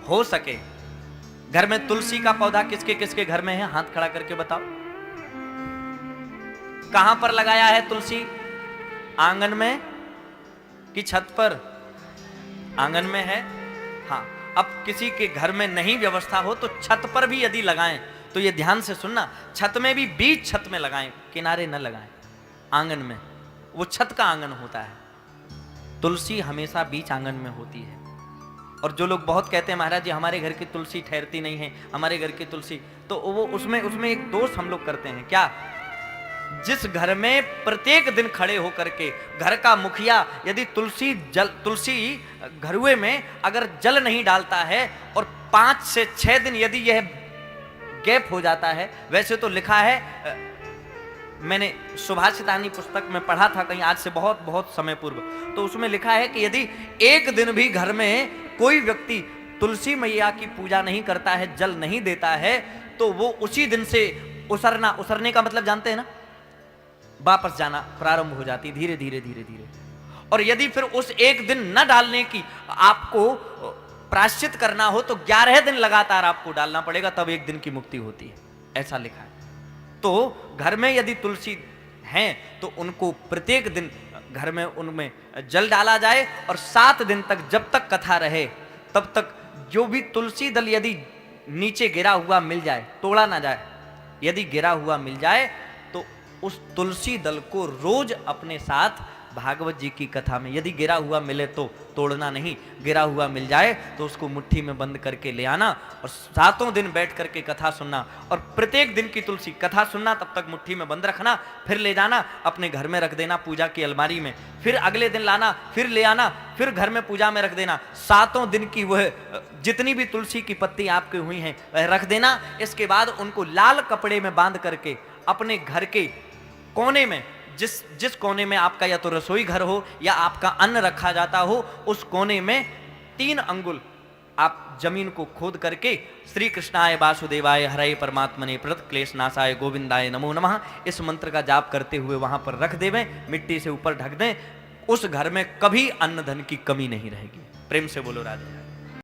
हो सके। घर में तुलसी का पौधा किसके किसके घर में है, हाथ खड़ा करके बताओ। कहां पर लगाया है तुलसी? आंगन में कि छत पर? आंगन में है। हाँ, अब किसी के घर में नहीं व्यवस्था हो तो छत पर भी यदि लगाएं तो ये ध्यान से सुनना, छत में भी बीच छत में लगाएं, किनारे न लगाएं, आंगन में। वो छत का आंगन होता है। तुलसी हमेशा बीच आंगन में होती है। और जो लोग बहुत कहते हैं महाराज जी हमारे घर की तुलसी ठहरती नहीं है, हमारे घर की तुलसी, तो वो उसमें एक दोष हम लोग करते हैं। क्या? जिस घर में प्रत्येक दिन खड़े होकर के घर का मुखिया यदि तुलसी घरुए में अगर जल नहीं डालता है और 5 से 6 दिन यदि यह गैप हो जाता है, वैसे तो लिखा है, मैंने सुभाषितानी पुस्तक में पढ़ा था कहीं आज से बहुत बहुत समय पूर्व, तो उसमें लिखा है कि यदि एक दिन भी घर में कोई व्यक्ति तुलसी मैया की पूजा नहीं करता है, जल नहीं देता है, तो वो उसी दिन से उसरने का मतलब जानते हैं ना, वापस जाना प्रारंभ हो जाती धीरे धीरे धीरे धीरे। और यदि फिर उस एक दिन न डालने की आपको प्रायश्चित करना हो तो 11 दिन लगातार आपको डालना पड़ेगा, तब एक दिन की मुक्ति होती है, ऐसा लिखा है। तो घर में यदि तुलसी हैं तो उनको प्रत्येक दिन घर में उनमें जल डाला जाए और 7 दिन तक जब तक कथा रहे तब तक जो भी तुलसी दल यदि नीचे गिरा हुआ मिल जाए, तोड़ा ना जाए, यदि गिरा हुआ मिल जाए तो उस तुलसी दल को रोज अपने साथ भागवत जी की कथा में, यदि गिरा हुआ मिले तो तोड़ना नहीं, गिरा हुआ मिल जाए तो उसको मुट्ठी में बंद करके ले आना और 7 दिन बैठ करके कथा सुनना। और प्रत्येक दिन की तुलसी कथा सुनना, तब तक मुट्ठी में बंद रखना, फिर ले जाना अपने घर में रख देना पूजा की अलमारी में, फिर अगले दिन लाना, फिर ले आना, फिर घर में पूजा में रख देना। 7 दिन की वह जितनी भी तुलसी की पत्ती आपकी हुई हैं वह रख देना। इसके बाद उनको लाल कपड़े में बांध करके अपने घर के कोने में, जिस कोने में आपका या तो रसोई घर हो या आपका अन्न रखा जाता हो, उस कोने में 3 अंगुल आप जमीन को खोद करके श्री कृष्णाय वासुदेवाय हरे परमात्मने प्रणत क्लेश नाशाय गोविंदाय नमो नमः इस मंत्र का जाप करते हुए वहां पर रख देवें, मिट्टी से ऊपर ढक दें। उस घर में कभी अन्न धन की कमी नहीं रहेगी। प्रेम से बोलो राधे।